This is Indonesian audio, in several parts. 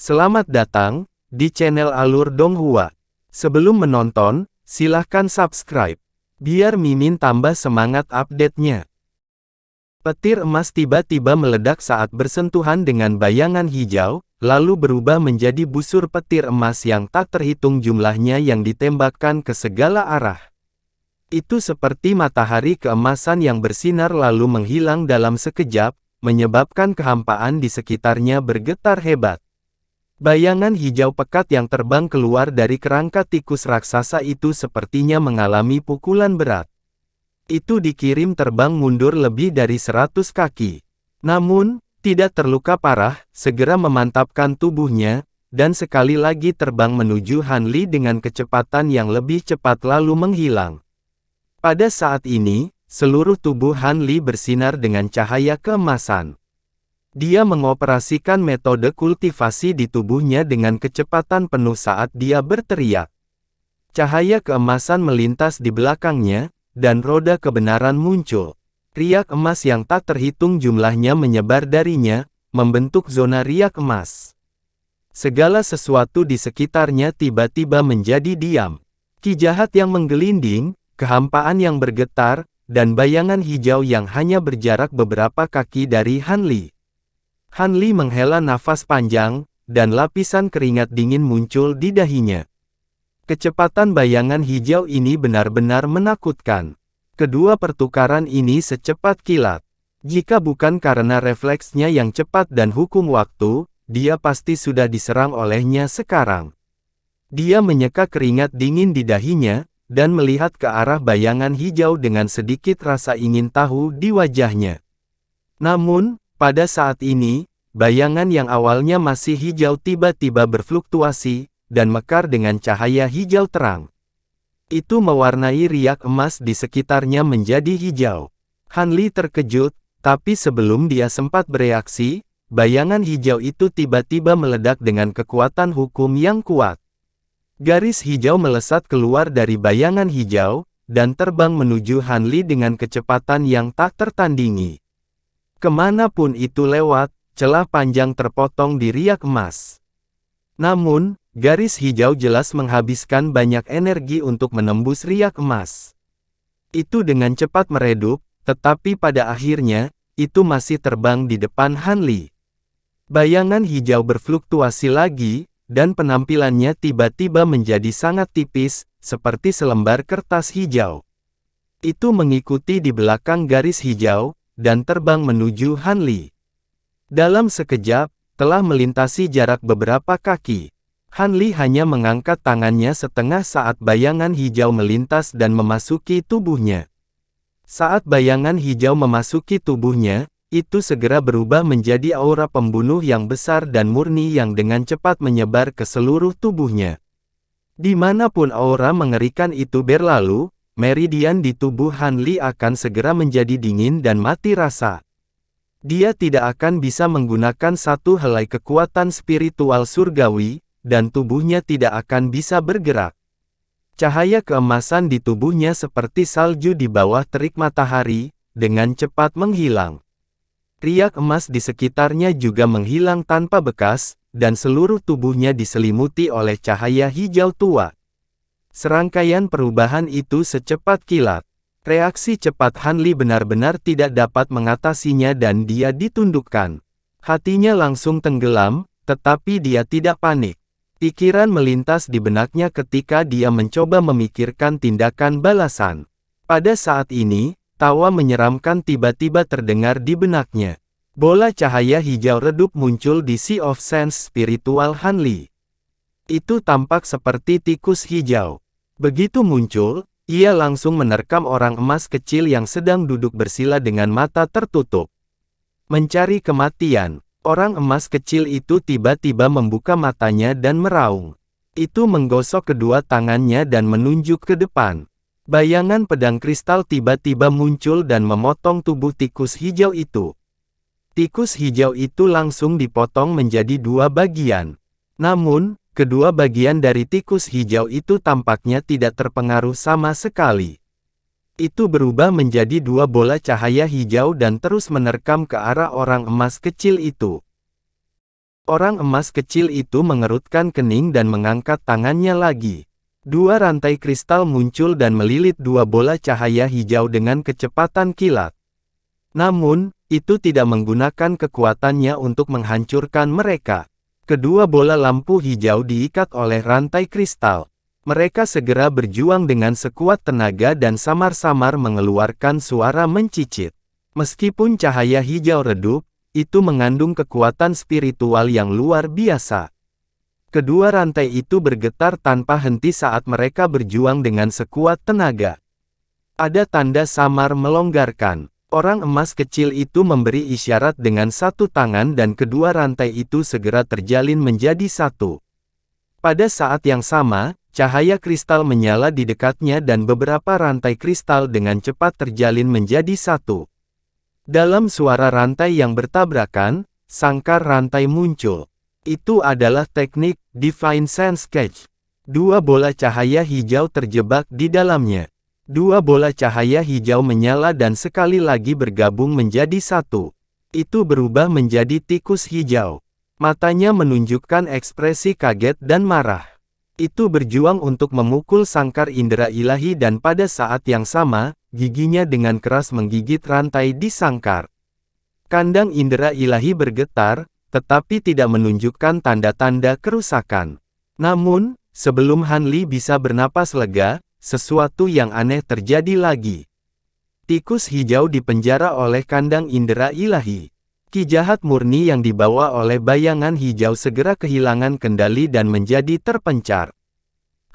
Selamat datang di channel Alur Donghua. Sebelum menonton, silahkan subscribe, biar Mimin tambah semangat update-nya. Petir emas tiba-tiba meledak saat bersentuhan dengan bayangan hijau, lalu berubah menjadi busur petir emas yang tak terhitung jumlahnya yang ditembakkan ke segala arah. Itu seperti matahari keemasan yang bersinar lalu menghilang dalam sekejap, menyebabkan kehampaan di sekitarnya bergetar hebat. Bayangan hijau pekat yang terbang keluar dari kerangka tikus raksasa itu sepertinya mengalami pukulan berat. Itu dikirim terbang mundur lebih dari 100 kaki. Namun, tidak terluka parah, segera memantapkan tubuhnya, dan sekali lagi terbang menuju Han Li dengan kecepatan yang lebih cepat lalu menghilang. Pada saat ini, seluruh tubuh Han Li bersinar dengan cahaya keemasan. Dia mengoperasikan metode kultivasi di tubuhnya dengan kecepatan penuh saat dia berteriak. Cahaya keemasan melintas di belakangnya, dan roda kebenaran muncul. Riak emas yang tak terhitung jumlahnya menyebar darinya, membentuk zona riak emas. Segala sesuatu di sekitarnya tiba-tiba menjadi diam. Ki jahat yang menggelinding, kehampaan yang bergetar, dan bayangan hijau yang hanya berjarak beberapa kaki dari Han Li. Han Li menghela nafas panjang, dan lapisan keringat dingin muncul di dahinya. Kecepatan bayangan hijau ini benar-benar menakutkan. Kedua pertukaran ini secepat kilat. Jika bukan karena refleksnya yang cepat dan hukum waktu, dia pasti sudah diserang olehnya sekarang. Dia menyeka keringat dingin di dahinya, dan melihat ke arah bayangan hijau dengan sedikit rasa ingin tahu di wajahnya. Namun, pada saat ini, bayangan yang awalnya masih hijau tiba-tiba berfluktuasi, dan mekar dengan cahaya hijau terang. Itu mewarnai riak emas di sekitarnya menjadi hijau. Han Li terkejut, tapi sebelum dia sempat bereaksi, bayangan hijau itu tiba-tiba meledak dengan kekuatan hukum yang kuat. Garis hijau melesat keluar dari bayangan hijau, dan terbang menuju Han Li dengan kecepatan yang tak tertandingi. Kemanapun itu lewat, celah panjang terpotong di riak emas. Namun, garis hijau jelas menghabiskan banyak energi untuk menembus riak emas. Itu dengan cepat meredup, tetapi pada akhirnya, itu masih terbang di depan Han Li. Bayangan hijau berfluktuasi lagi, dan penampilannya tiba-tiba menjadi sangat tipis, seperti selembar kertas hijau. Itu mengikuti di belakang garis hijau, dan terbang menuju Han Li. Dalam sekejap, telah melintasi jarak beberapa kaki. Han Li hanya mengangkat tangannya setengah saat bayangan hijau melintas dan memasuki tubuhnya. Saat bayangan hijau memasuki tubuhnya, itu segera berubah menjadi aura pembunuh yang besar dan murni yang dengan cepat menyebar ke seluruh tubuhnya. Dimanapun aura mengerikan itu berlalu, meridian di tubuh Han Li akan segera menjadi dingin dan mati rasa. Dia tidak akan bisa menggunakan satu helai kekuatan spiritual surgawi, dan tubuhnya tidak akan bisa bergerak. Cahaya keemasan di tubuhnya seperti salju di bawah terik matahari, dengan cepat menghilang. Riak emas di sekitarnya juga menghilang tanpa bekas, dan seluruh tubuhnya diselimuti oleh cahaya hijau tua. Serangkaian perubahan itu secepat kilat. Reaksi cepat Han Li benar-benar tidak dapat mengatasinya dan dia ditundukkan. Hatinya langsung tenggelam, tetapi dia tidak panik. Pikiran melintas di benaknya ketika dia mencoba memikirkan tindakan balasan. Pada saat ini, tawa menyeramkan tiba-tiba terdengar di benaknya. Bola cahaya hijau redup muncul di Sea of Sense spiritual Han Li. Itu tampak seperti tikus hijau. Begitu muncul, ia langsung menerkam orang emas kecil yang sedang duduk bersila dengan mata tertutup. Mencari kematian, orang emas kecil itu tiba-tiba membuka matanya dan meraung. Itu menggosok kedua tangannya dan menunjuk ke depan. Bayangan pedang kristal tiba-tiba muncul dan memotong tubuh tikus hijau itu. Tikus hijau itu langsung dipotong menjadi dua bagian. Namun, kedua bagian dari tikus hijau itu tampaknya tidak terpengaruh sama sekali. Itu berubah menjadi dua bola cahaya hijau dan terus menerkam ke arah orang emas kecil itu. Orang emas kecil itu mengerutkan kening dan mengangkat tangannya lagi. Dua rantai kristal muncul dan melilit dua bola cahaya hijau dengan kecepatan kilat. Namun, itu tidak menggunakan kekuatannya untuk menghancurkan mereka. Kedua bola lampu hijau diikat oleh rantai kristal. Mereka segera berjuang dengan sekuat tenaga dan samar-samar mengeluarkan suara mencicit. Meskipun cahaya hijau redup, itu mengandung kekuatan spiritual yang luar biasa. Kedua rantai itu bergetar tanpa henti saat mereka berjuang dengan sekuat tenaga. Ada tanda samar melonggarkan. Orang emas kecil itu memberi isyarat dengan satu tangan dan kedua rantai itu segera terjalin menjadi satu. Pada saat yang sama, cahaya kristal menyala di dekatnya dan beberapa rantai kristal dengan cepat terjalin menjadi satu. Dalam suara rantai yang bertabrakan, sangkar rantai muncul. Itu adalah teknik Divine Sense Cage. Dua bola cahaya hijau terjebak di dalamnya. Dua bola cahaya hijau menyala dan sekali lagi bergabung menjadi satu. Itu berubah menjadi tikus hijau. Matanya menunjukkan ekspresi kaget dan marah. Itu berjuang untuk memukul sangkar indera ilahi dan pada saat yang sama, giginya dengan keras menggigit rantai di sangkar. Kandang indera ilahi bergetar, tetapi tidak menunjukkan tanda-tanda kerusakan. Namun, sebelum Han Li bisa bernapas lega, sesuatu yang aneh terjadi lagi. Tikus hijau dipenjara oleh kandang indera ilahi. Ki jahat murni yang dibawa oleh bayangan hijau segera kehilangan kendali dan menjadi terpencar.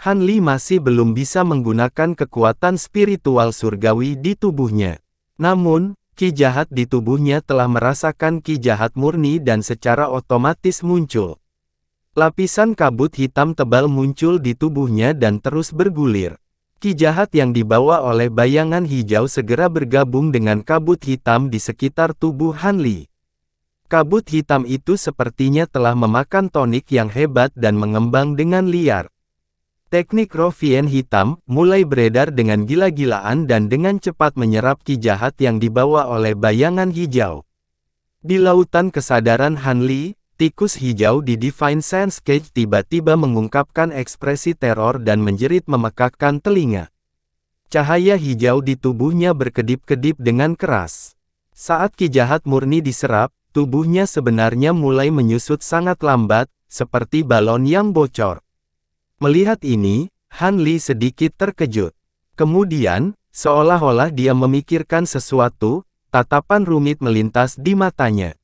Han Li masih belum bisa menggunakan kekuatan spiritual surgawi di tubuhnya. Namun, ki jahat di tubuhnya telah merasakan ki jahat murni dan secara otomatis muncul. Lapisan kabut hitam tebal muncul di tubuhnya dan terus bergulir. Ki jahat yang dibawa oleh bayangan hijau segera bergabung dengan kabut hitam di sekitar tubuh Han Li. Kabut hitam itu sepertinya telah memakan tonik yang hebat dan mengembang dengan liar. Teknik roh Vien hitam mulai beredar dengan gila-gilaan dan dengan cepat menyerap ki jahat yang dibawa oleh bayangan hijau. Di lautan kesadaran Han Li, tikus hijau di Divine Sense Cage tiba-tiba mengungkapkan ekspresi teror dan menjerit memekakkan telinga. Cahaya hijau di tubuhnya berkedip-kedip dengan keras. Saat ki jahat murni diserap, tubuhnya sebenarnya mulai menyusut sangat lambat, seperti balon yang bocor. Melihat ini, Han Li sedikit terkejut. Kemudian, seolah-olah dia memikirkan sesuatu, tatapan rumit melintas di matanya.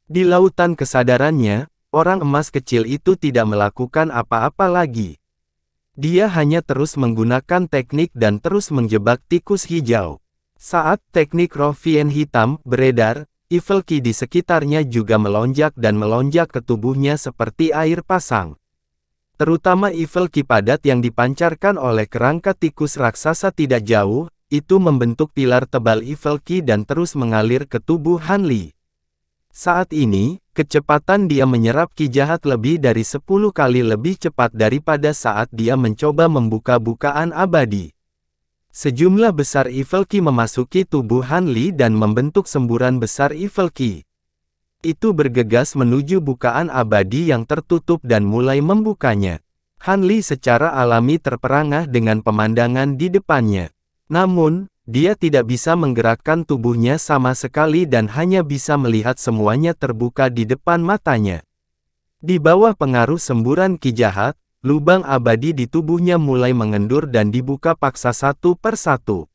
Di lautan kesadarannya, orang emas kecil itu tidak melakukan apa-apa lagi. Dia hanya terus menggunakan teknik dan terus menjebak tikus hijau. Saat teknik roh Vien hitam beredar, Evil Ki di sekitarnya juga melonjak dan melonjak ke tubuhnya seperti air pasang. Terutama Evil Ki padat yang dipancarkan oleh kerangka tikus raksasa tidak jauh, itu membentuk pilar tebal Evil Ki dan terus mengalir ke tubuh Han Li. Saat ini, kecepatan dia menyerap ki jahat lebih dari 10 kali lebih cepat daripada saat dia mencoba membuka bukaan abadi. Sejumlah besar Evil Ki memasuki tubuh Han Li dan membentuk semburan besar Evil Ki. Itu bergegas menuju bukaan abadi yang tertutup dan mulai membukanya. Han Li secara alami terperangah dengan pemandangan di depannya. Namun, dia tidak bisa menggerakkan tubuhnya sama sekali dan hanya bisa melihat semuanya terbuka di depan matanya. Di bawah pengaruh semburan ki jahat, lubang abadi di tubuhnya mulai mengendur dan dibuka paksa satu per satu.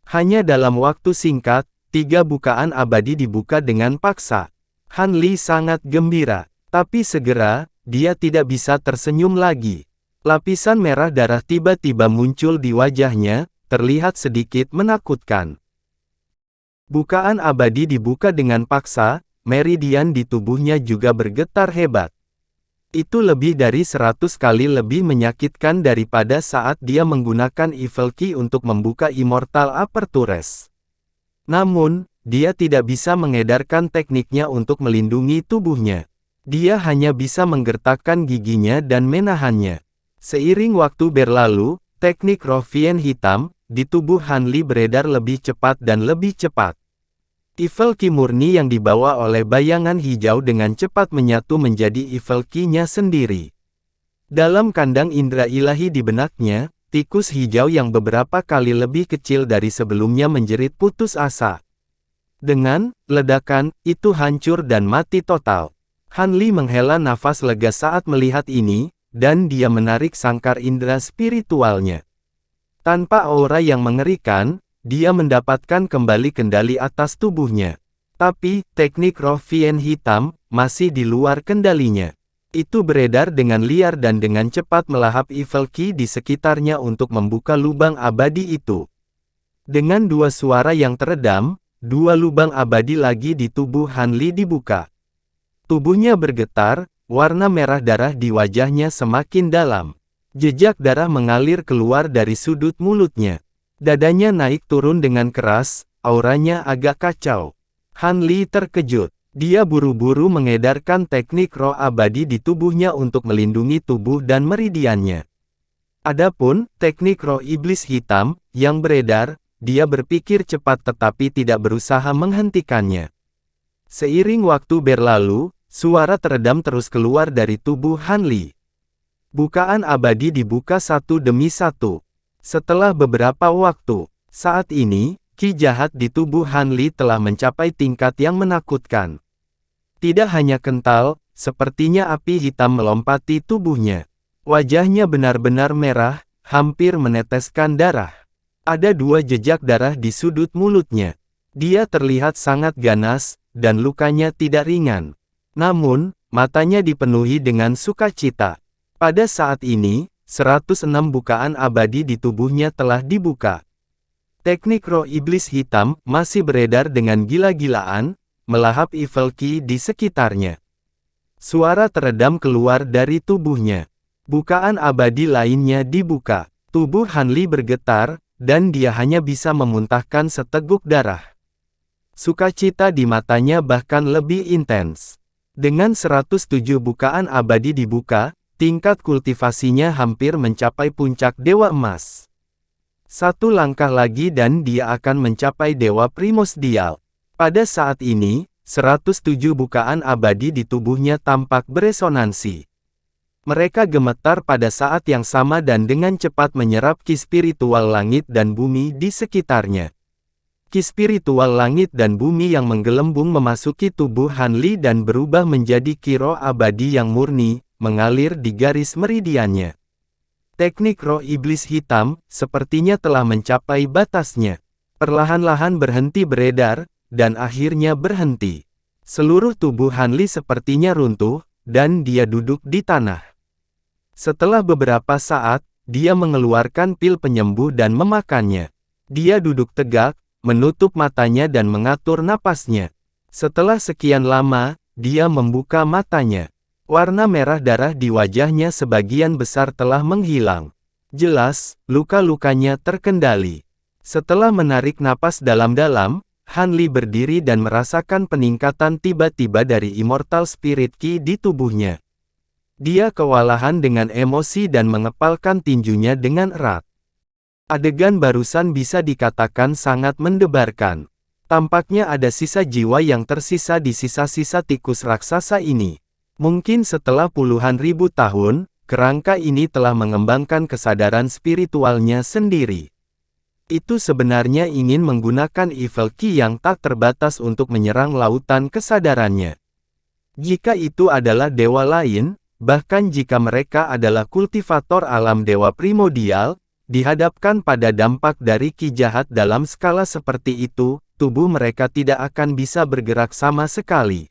Hanya dalam waktu singkat, 3 bukaan abadi dibuka dengan paksa. Han Li sangat gembira, tapi segera, dia tidak bisa tersenyum lagi. Lapisan merah darah tiba-tiba muncul di wajahnya, terlihat sedikit menakutkan. Bukaan abadi dibuka dengan paksa, meridian di tubuhnya juga bergetar hebat. Itu lebih dari 100 kali lebih menyakitkan daripada saat dia menggunakan Evil Ki untuk membuka Immortal Apertures. Namun, dia tidak bisa mengedarkan tekniknya untuk melindungi tubuhnya. Dia hanya bisa menggertakkan giginya dan menahannya. Seiring waktu berlalu, teknik roh Vien hitam di tubuh Han Li beredar lebih cepat dan lebih cepat. Evil Ki murni yang dibawa oleh bayangan hijau dengan cepat menyatu menjadi Evil Ki-nya sendiri. Dalam kandang indera ilahi di benaknya, tikus hijau yang beberapa kali lebih kecil dari sebelumnya menjerit putus asa. Dengan ledakan, itu hancur dan mati total. Han Li menghela nafas lega saat melihat ini, dan dia menarik sangkar indera spiritualnya. Tanpa aura yang mengerikan, dia mendapatkan kembali kendali atas tubuhnya. Tapi, teknik roh Vien hitam masih di luar kendalinya. Itu beredar dengan liar dan dengan cepat melahap Evil Ki di sekitarnya untuk membuka lubang abadi itu. Dengan dua suara yang teredam, dua lubang abadi lagi di tubuh Han Li dibuka. Tubuhnya bergetar, warna merah darah di wajahnya semakin dalam. Jejak darah mengalir keluar dari sudut mulutnya. Dadanya naik turun dengan keras, auranya agak kacau. Han Li terkejut. Dia buru-buru mengedarkan teknik roh abadi di tubuhnya untuk melindungi tubuh dan meridiannya. Adapun teknik roh iblis hitam yang beredar, dia berpikir cepat tetapi tidak berusaha menghentikannya. Seiring waktu berlalu, suara teredam terus keluar dari tubuh Han Li. Bukaan abadi dibuka satu demi satu. Setelah beberapa waktu, saat ini, ki jahat di tubuh Han Li telah mencapai tingkat yang menakutkan. Tidak hanya kental, sepertinya api hitam melompati tubuhnya. Wajahnya benar-benar merah, hampir meneteskan darah. Ada dua jejak darah di sudut mulutnya. Dia terlihat sangat ganas, dan lukanya tidak ringan. Namun, matanya dipenuhi dengan sukacita. Pada saat ini, 106 bukaan abadi di tubuhnya telah dibuka. Teknik roh iblis hitam masih beredar dengan gila-gilaan, melahap Evil Ki di sekitarnya. Suara teredam keluar dari tubuhnya. Bukaan abadi lainnya dibuka. Tubuh Han Li bergetar, dan dia hanya bisa memuntahkan seteguk darah. Sukacita di matanya bahkan lebih intens. Dengan 107 bukaan abadi dibuka, tingkat kultivasinya hampir mencapai puncak Dewa Emas. Satu langkah lagi dan dia akan mencapai Dewa Primordial. Pada saat ini, 107 bukaan abadi di tubuhnya tampak beresonansi. Mereka gemetar pada saat yang sama dan dengan cepat menyerap ki spiritual langit dan bumi di sekitarnya. Ki spiritual langit dan bumi yang menggelembung memasuki tubuh Han Li dan berubah menjadi ki roh abadi yang murni, mengalir di garis meridiannya. Teknik roh iblis hitam, sepertinya telah mencapai batasnya. Perlahan-lahan berhenti beredar, dan akhirnya berhenti. Seluruh tubuh Han Li sepertinya runtuh, dan dia duduk di tanah. Setelah beberapa saat, dia mengeluarkan pil penyembuh dan memakannya. Dia duduk tegak, menutup matanya dan mengatur napasnya. Setelah sekian lama, dia membuka matanya. Warna merah darah di wajahnya sebagian besar telah menghilang. Jelas, luka-lukanya terkendali. Setelah menarik napas dalam-dalam, Han Li berdiri dan merasakan peningkatan tiba-tiba dari Immortal Spirit Ki di tubuhnya. Dia kewalahan dengan emosi dan mengepalkan tinjunya dengan erat. Adegan barusan bisa dikatakan sangat mendebarkan. Tampaknya ada sisa jiwa yang tersisa di sisa-sisa tikus raksasa ini. Mungkin setelah puluhan ribu tahun, kerangka ini telah mengembangkan kesadaran spiritualnya sendiri. Itu sebenarnya ingin menggunakan Evil Ki yang tak terbatas untuk menyerang lautan kesadarannya. Jika itu adalah dewa lain, bahkan jika mereka adalah kultivator alam dewa primordial, dihadapkan pada dampak dari ki jahat dalam skala seperti itu, tubuh mereka tidak akan bisa bergerak sama sekali.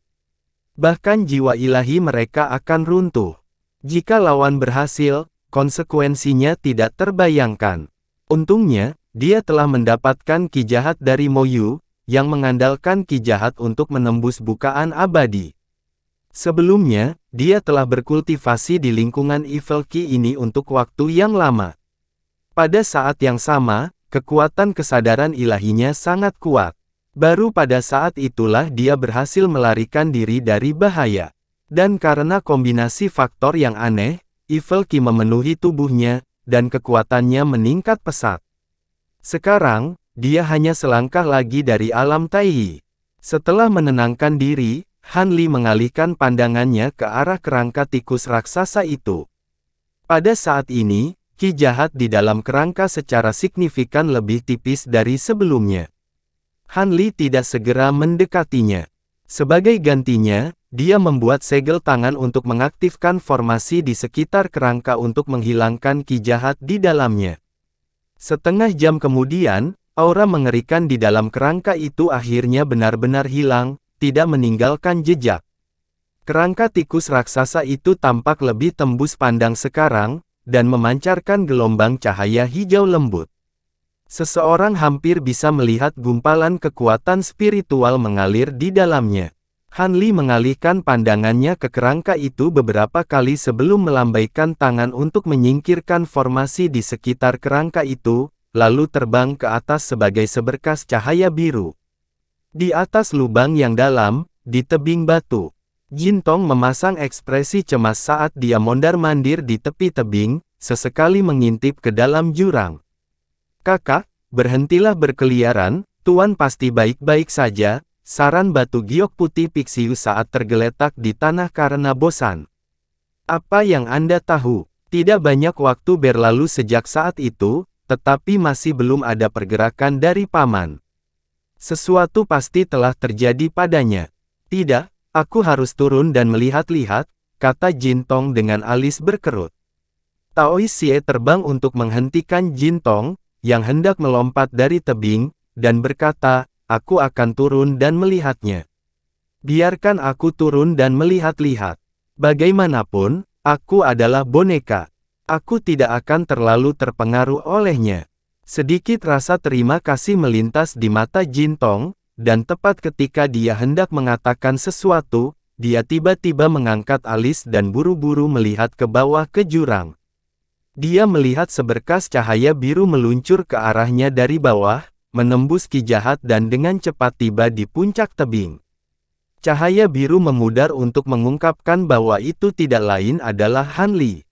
Bahkan jiwa ilahi mereka akan runtuh. Jika lawan berhasil, konsekuensinya tidak terbayangkan. Untungnya, dia telah mendapatkan ki jahat dari Mo Yu, yang mengandalkan ki jahat untuk menembus bukaan abadi. Sebelumnya, dia telah berkultivasi di lingkungan Evil Ki ini untuk waktu yang lama. Pada saat yang sama, kekuatan kesadaran ilahinya sangat kuat. Baru pada saat itulah dia berhasil melarikan diri dari bahaya. Dan karena kombinasi faktor yang aneh, Evil Ki memenuhi tubuhnya, dan kekuatannya meningkat pesat. Sekarang, dia hanya selangkah lagi dari alam Taiyi. Setelah menenangkan diri, Han Li mengalihkan pandangannya ke arah kerangka tikus raksasa itu. Pada saat ini, ki jahat di dalam kerangka secara signifikan lebih tipis dari sebelumnya. Han Li tidak segera mendekatinya. Sebagai gantinya, dia membuat segel tangan untuk mengaktifkan formasi di sekitar kerangka untuk menghilangkan ki jahat di dalamnya. Setengah jam kemudian, aura mengerikan di dalam kerangka itu akhirnya benar-benar hilang, tidak meninggalkan jejak. Kerangka tikus raksasa itu tampak lebih tembus pandang sekarang, dan memancarkan gelombang cahaya hijau lembut. Seseorang hampir bisa melihat gumpalan kekuatan spiritual mengalir di dalamnya. Han Li mengalihkan pandangannya ke kerangka itu beberapa kali sebelum melambaikan tangan untuk menyingkirkan formasi di sekitar kerangka itu, lalu terbang ke atas sebagai seberkas cahaya biru. Di atas lubang yang dalam, di tebing batu, Jin Tong memasang ekspresi cemas saat dia mondar-mandir di tepi tebing, sesekali mengintip ke dalam jurang. "Kakak, berhentilah berkeliaran, Tuan pasti baik-baik saja," saran batu giok putih Pixiu saat tergeletak di tanah karena bosan. "Apa yang Anda tahu? Tidak banyak waktu berlalu sejak saat itu, tetapi masih belum ada pergerakan dari Paman. Sesuatu pasti telah terjadi padanya." "Tidak, aku harus turun dan melihat-lihat," kata Jin Tong dengan alis berkerut. Taois Xie terbang untuk menghentikan Jin Tong, yang hendak melompat dari tebing, dan berkata, "Aku akan turun dan melihatnya. Biarkan aku turun dan melihat-lihat. Bagaimanapun, aku adalah boneka. Aku tidak akan terlalu terpengaruh olehnya." Sedikit rasa terima kasih melintas di mata Jin Tong, dan tepat ketika dia hendak mengatakan sesuatu, dia tiba-tiba mengangkat alis dan buru-buru melihat ke bawah ke jurang. Dia melihat seberkas cahaya biru meluncur ke arahnya dari bawah, menembus ki jahat dan dengan cepat tiba di puncak tebing. Cahaya biru memudar untuk mengungkapkan bahwa itu tidak lain adalah Han Li.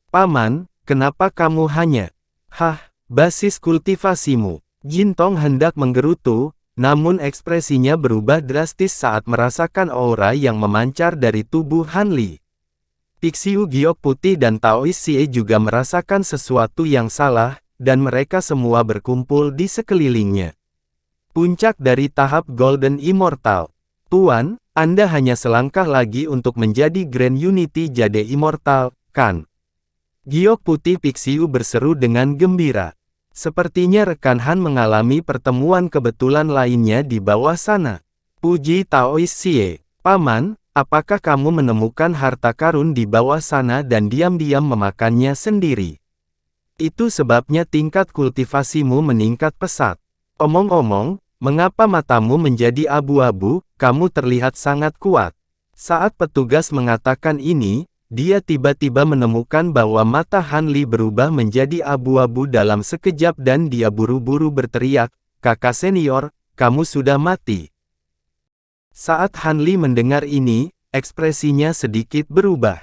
"Paman, kenapa kamu hanya..." "Hah, basis kultivasimu." Jin Tong hendak menggerutu, namun ekspresinya berubah drastis saat merasakan aura yang memancar dari tubuh Han Li. Pixiu giok putih dan Taois Xie juga merasakan sesuatu yang salah, dan mereka semua berkumpul di sekelilingnya. Puncak dari tahap Golden Immortal. "Tuan, Anda hanya selangkah lagi untuk menjadi Grand Unity Jade Immortal, kan?" Giok putih Pixiu berseru dengan gembira. Sepertinya rekan Han mengalami pertemuan kebetulan lainnya di bawah sana. Puji Taois Xie. "Paman, apakah kamu menemukan harta karun di bawah sana dan diam-diam memakannya sendiri? Itu sebabnya tingkat kultivasimu meningkat pesat. Omong-omong, mengapa matamu menjadi abu-abu? Kamu terlihat sangat kuat." Saat petugas mengatakan ini, dia tiba-tiba menemukan bahwa mata Han Li berubah menjadi abu-abu dalam sekejap dan dia buru-buru berteriak, "Kakak senior, kamu sudah mati." Saat Han Li mendengar ini, ekspresinya sedikit berubah.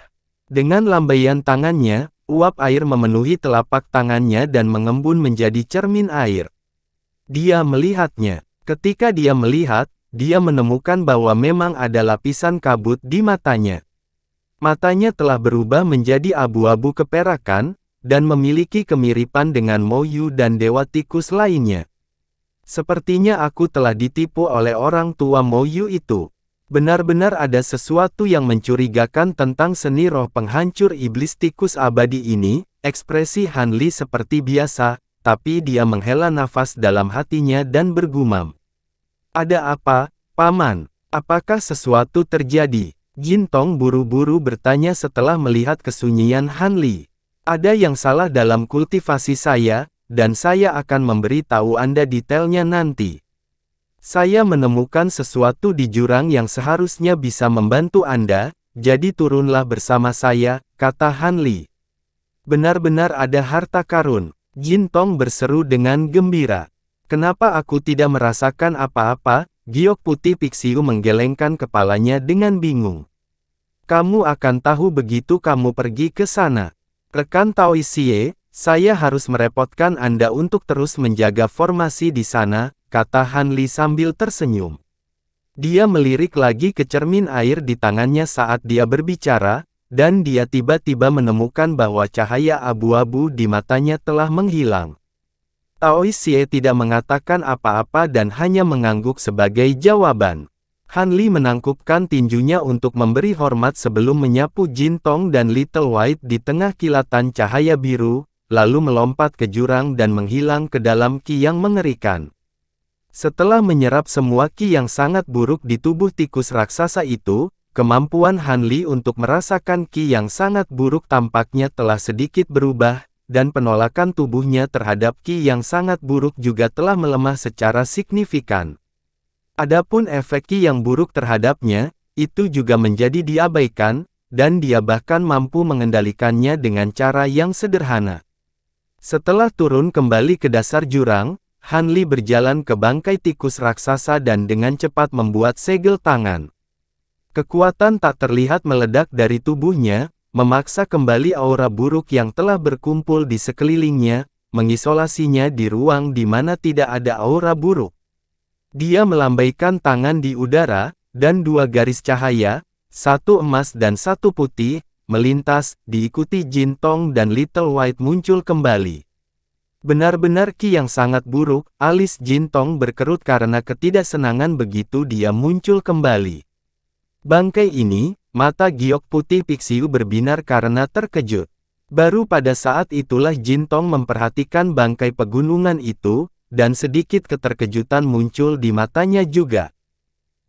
Dengan lambaian tangannya, uap air memenuhi telapak tangannya dan mengembun menjadi cermin air. Dia melihatnya. Ketika dia melihat, dia menemukan bahwa memang ada lapisan kabut di matanya. Matanya telah berubah menjadi abu-abu keperakan, dan memiliki kemiripan dengan Mo Yu dan Dewa Tikus lainnya. "Sepertinya aku telah ditipu oleh orang tua Mo Yu itu. Benar-benar ada sesuatu yang mencurigakan tentang seni roh penghancur iblis tikus abadi ini." Ekspresi Han Li seperti biasa, tapi dia menghela nafas dalam hatinya dan bergumam. "Ada apa, Paman? Apakah sesuatu terjadi?" Jin Tong buru-buru bertanya setelah melihat kesunyian Han Li. "Ada yang salah dalam kultivasi saya, dan saya akan memberi tahu Anda detailnya nanti. Saya menemukan sesuatu di jurang yang seharusnya bisa membantu Anda, jadi turunlah bersama saya," kata Han Li. "Benar-benar ada harta karun." Jin Tong berseru dengan gembira. "Kenapa aku tidak merasakan apa-apa?" Giok putih Pixiu menggelengkan kepalanya dengan bingung. "Kamu akan tahu begitu kamu pergi ke sana. Rekan Taois Xie, saya harus merepotkan Anda untuk terus menjaga formasi di sana," kata Han Li sambil tersenyum. Dia melirik lagi ke cermin air di tangannya saat dia berbicara, dan dia tiba-tiba menemukan bahwa cahaya abu-abu di matanya telah menghilang. Tao Xie tidak mengatakan apa-apa dan hanya mengangguk sebagai jawaban. Han Li menangkupkan tinjunya untuk memberi hormat sebelum menyapu Jin Tong dan Little White di tengah kilatan cahaya biru, lalu melompat ke jurang dan menghilang ke dalam ki yang mengerikan. Setelah menyerap semua ki yang sangat buruk di tubuh tikus raksasa itu, kemampuan Han Li untuk merasakan ki yang sangat buruk tampaknya telah sedikit berubah, dan penolakan tubuhnya terhadap ki yang sangat buruk juga telah melemah secara signifikan. Adapun efek ki yang buruk terhadapnya, itu juga menjadi diabaikan, dan dia bahkan mampu mengendalikannya dengan cara yang sederhana. Setelah turun kembali ke dasar jurang, Han Li berjalan ke bangkai tikus raksasa dan dengan cepat membuat segel tangan. Kekuatan tak terlihat meledak dari tubuhnya, memaksa kembali aura buruk yang telah berkumpul di sekelilingnya, mengisolasinya di ruang di mana tidak ada aura buruk. Dia melambaikan tangan di udara, dan dua garis cahaya, satu emas dan satu putih, melintas, diikuti Jin Tong dan Little White muncul kembali. Benar-benar ki yang sangat buruk, alis Jin Tong berkerut karena ketidaksenangan begitu dia muncul kembali. Bangkai ini, mata giok putih Pixiu berbinar karena terkejut. Baru pada saat itulah Jin Tong memperhatikan bangkai pegunungan itu, dan sedikit keterkejutan muncul di matanya juga.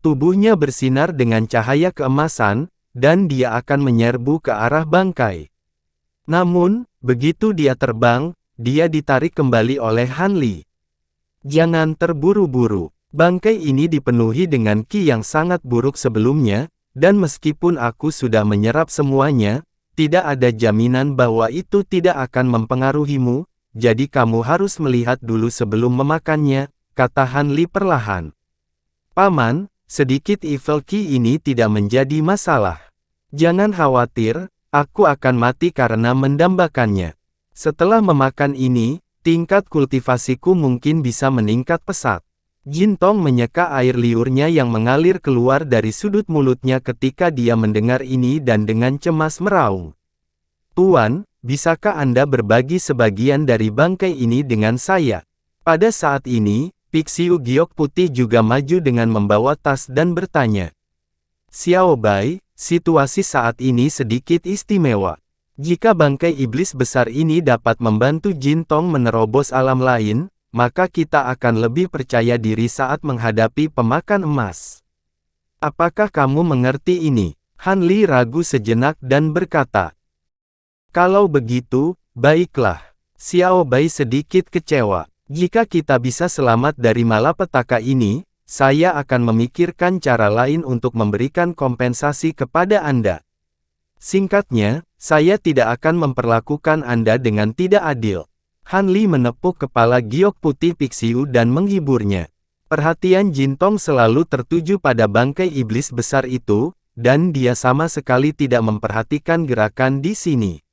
Tubuhnya bersinar dengan cahaya keemasan, dan dia akan menyerbu ke arah bangkai. Namun, begitu dia terbang, dia ditarik kembali oleh Han Li. Jangan terburu-buru. Bangkai ini dipenuhi dengan ki yang sangat buruk sebelumnya, dan meskipun aku sudah menyerap semuanya, tidak ada jaminan bahwa itu tidak akan mempengaruhimu, jadi kamu harus melihat dulu sebelum memakannya, kata Han Li perlahan. Paman, sedikit evil ki ini tidak menjadi masalah. Jangan khawatir, aku akan mati karena mendambakannya. Setelah memakan ini, tingkat kultivasiku mungkin bisa meningkat pesat. Jin Tong menyeka air liurnya yang mengalir keluar dari sudut mulutnya ketika dia mendengar ini dan dengan cemas meraung. Tuan, bisakah Anda berbagi sebagian dari bangkai ini dengan saya? Pada saat ini, Pixiu giok putih juga maju dengan membawa tas dan bertanya. Xiao Bai, situasi saat ini sedikit istimewa. Jika bangkai iblis besar ini dapat membantu Jin Tong menerobos alam lain, maka kita akan lebih percaya diri saat menghadapi pemakan emas. Apakah kamu mengerti ini? Han Li ragu sejenak dan berkata. Kalau begitu, baiklah. Xiao Bai sedikit kecewa. Jika kita bisa selamat dari malapetaka ini, saya akan memikirkan cara lain untuk memberikan kompensasi kepada Anda. Singkatnya, saya tidak akan memperlakukan Anda dengan tidak adil. Han Li menepuk kepala giok putih Pixiu dan menghiburnya. Perhatian Jin Tong selalu tertuju pada bangkai iblis besar itu, dan dia sama sekali tidak memperhatikan gerakan di sini.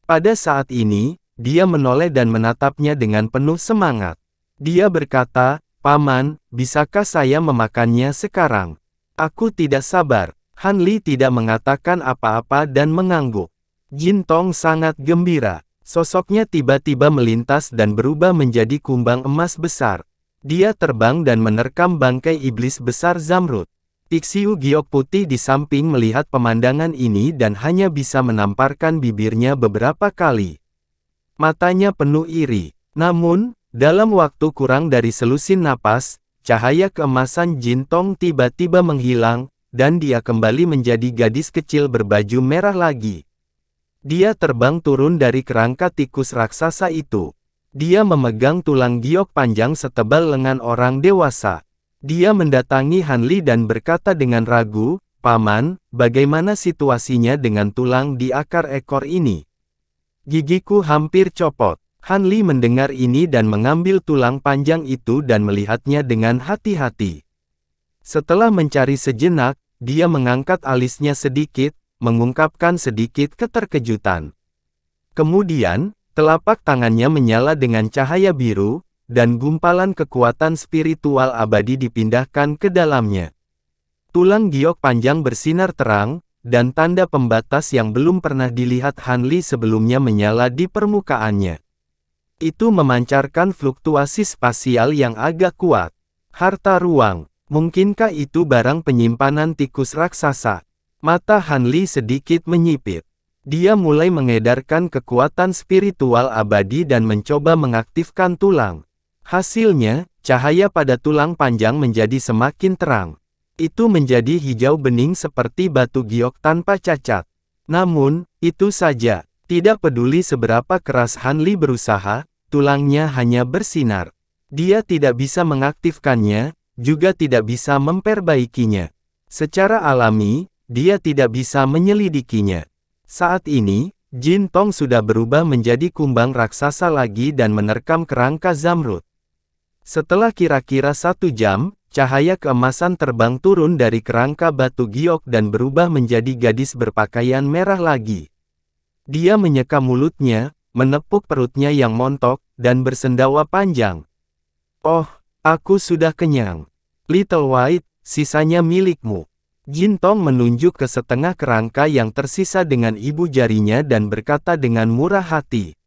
Pada saat ini, dia menoleh dan menatapnya dengan penuh semangat. Dia berkata, Paman, bisakah saya memakannya sekarang? Aku tidak sabar. Han Li tidak mengatakan apa-apa dan mengangguk. Jin Tong sangat gembira. Sosoknya tiba-tiba melintas dan berubah menjadi kumbang emas besar. Dia terbang dan menerkam bangkai iblis besar Zamrud. Pixiu giok putih di samping melihat pemandangan ini dan hanya bisa menamparkan bibirnya beberapa kali. Matanya penuh iri. Namun, dalam waktu kurang dari selusin napas, cahaya keemasan Jin Tong tiba-tiba menghilang, dan dia kembali menjadi gadis kecil berbaju merah lagi. Dia terbang turun dari kerangka tikus raksasa itu. Dia memegang tulang giok panjang setebal lengan orang dewasa. Dia mendatangi Han Li dan berkata dengan ragu, Paman, bagaimana situasinya dengan tulang di akar ekor ini? Gigiku hampir copot. Han Li mendengar ini dan mengambil tulang panjang itu dan melihatnya dengan hati-hati. Setelah mencari sejenak, dia mengangkat alisnya sedikit, mengungkapkan sedikit keterkejutan. Kemudian, telapak tangannya menyala dengan cahaya biru, dan gumpalan kekuatan spiritual abadi dipindahkan ke dalamnya. Tulang giok panjang bersinar terang, dan tanda pembatas yang belum pernah dilihat Han Li sebelumnya menyala di permukaannya. Itu memancarkan fluktuasi spasial yang agak kuat. Harta ruang. Mungkinkah itu barang penyimpanan tikus raksasa? Mata Han Li sedikit menyipit. Dia mulai mengedarkan kekuatan spiritual abadi dan mencoba mengaktifkan tulang. Hasilnya, cahaya pada tulang panjang menjadi semakin terang. Itu menjadi hijau bening seperti batu giok tanpa cacat. Namun, itu saja. Tidak peduli seberapa keras Han Li berusaha, tulangnya hanya bersinar. Dia tidak bisa mengaktifkannya, juga tidak bisa memperbaikinya. Secara alami, dia tidak bisa menyelidikinya. Saat ini, Jin Tong sudah berubah menjadi kumbang raksasa lagi dan menerkam kerangka zamrud. Setelah kira-kira 1 jam, cahaya keemasan terbang turun dari kerangka batu giok dan berubah menjadi gadis berpakaian merah lagi. Dia menyeka mulutnya, menepuk perutnya yang montok, dan bersendawa panjang. Oh, aku sudah kenyang. Little White, sisanya milikmu. Jin Tong menunjuk ke setengah kerangka yang tersisa dengan ibu jarinya dan berkata dengan murah hati.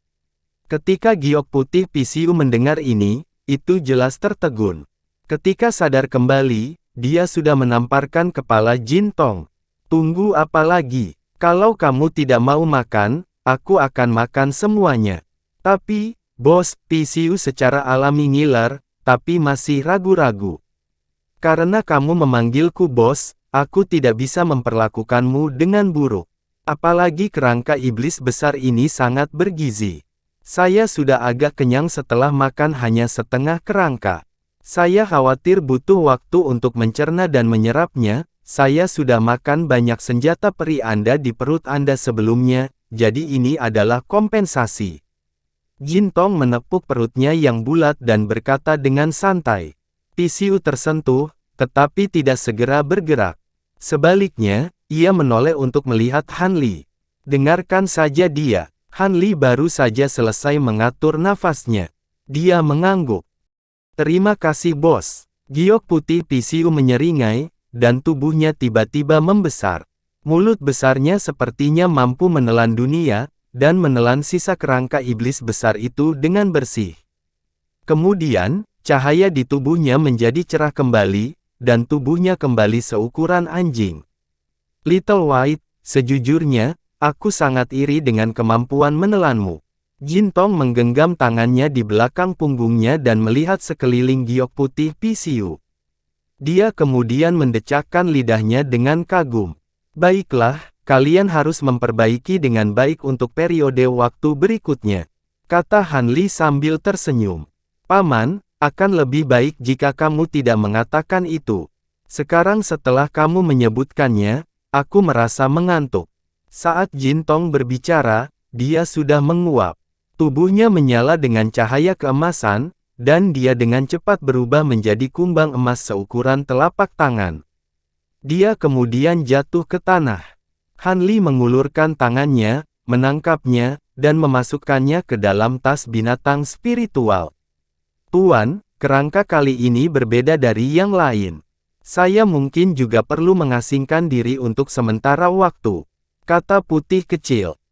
Ketika giok putih PCU mendengar ini, itu jelas tertegun. Ketika sadar kembali, dia sudah menamparkan kepala Jin Tong. Tunggu apa lagi? Kalau kamu tidak mau makan, aku akan makan semuanya. Tapi, bos, PCU secara alami ngiler, tapi masih ragu-ragu. Karena kamu memanggilku bos, aku tidak bisa memperlakukanmu dengan buruk. Apalagi kerangka iblis besar ini sangat bergizi. Saya sudah agak kenyang setelah makan hanya setengah kerangka. Saya khawatir butuh waktu untuk mencerna dan menyerapnya. Saya sudah makan banyak senjata peri Anda di perut Anda sebelumnya, jadi ini adalah kompensasi. Jin Tong menepuk perutnya yang bulat dan berkata dengan santai. PCU tersentuh, tetapi tidak segera bergerak. Sebaliknya, ia menoleh untuk melihat Han Li. Dengarkan saja dia. Han Li baru saja selesai mengatur nafasnya. Dia mengangguk. Terima kasih bos. Giok putih PCU menyeringai, dan tubuhnya tiba-tiba membesar. Mulut besarnya sepertinya mampu menelan dunia, dan menelan sisa kerangka iblis besar itu dengan bersih. Kemudian, cahaya di tubuhnya menjadi cerah kembali, dan tubuhnya kembali seukuran anjing. Little White, sejujurnya, aku sangat iri dengan kemampuan menelanmu. Jin Tong menggenggam tangannya di belakang punggungnya dan melihat sekeliling giok putih PCU. Dia kemudian mendecakkan lidahnya dengan kagum. Baiklah, kalian harus memperbaiki dengan baik untuk periode waktu berikutnya, kata Han Li sambil tersenyum. Paman, akan lebih baik jika kamu tidak mengatakan itu. Sekarang setelah kamu menyebutkannya, aku merasa mengantuk. Saat Jin Tong berbicara, dia sudah menguap. Tubuhnya menyala dengan cahaya keemasan, dan dia dengan cepat berubah menjadi kumbang emas seukuran telapak tangan. Dia kemudian jatuh ke tanah. Han Li mengulurkan tangannya, menangkapnya, dan memasukkannya ke dalam tas binatang spiritual. Tuan, kerangka kali ini berbeda dari yang lain. Saya mungkin juga perlu mengasingkan diri untuk sementara waktu, kata putih kecil.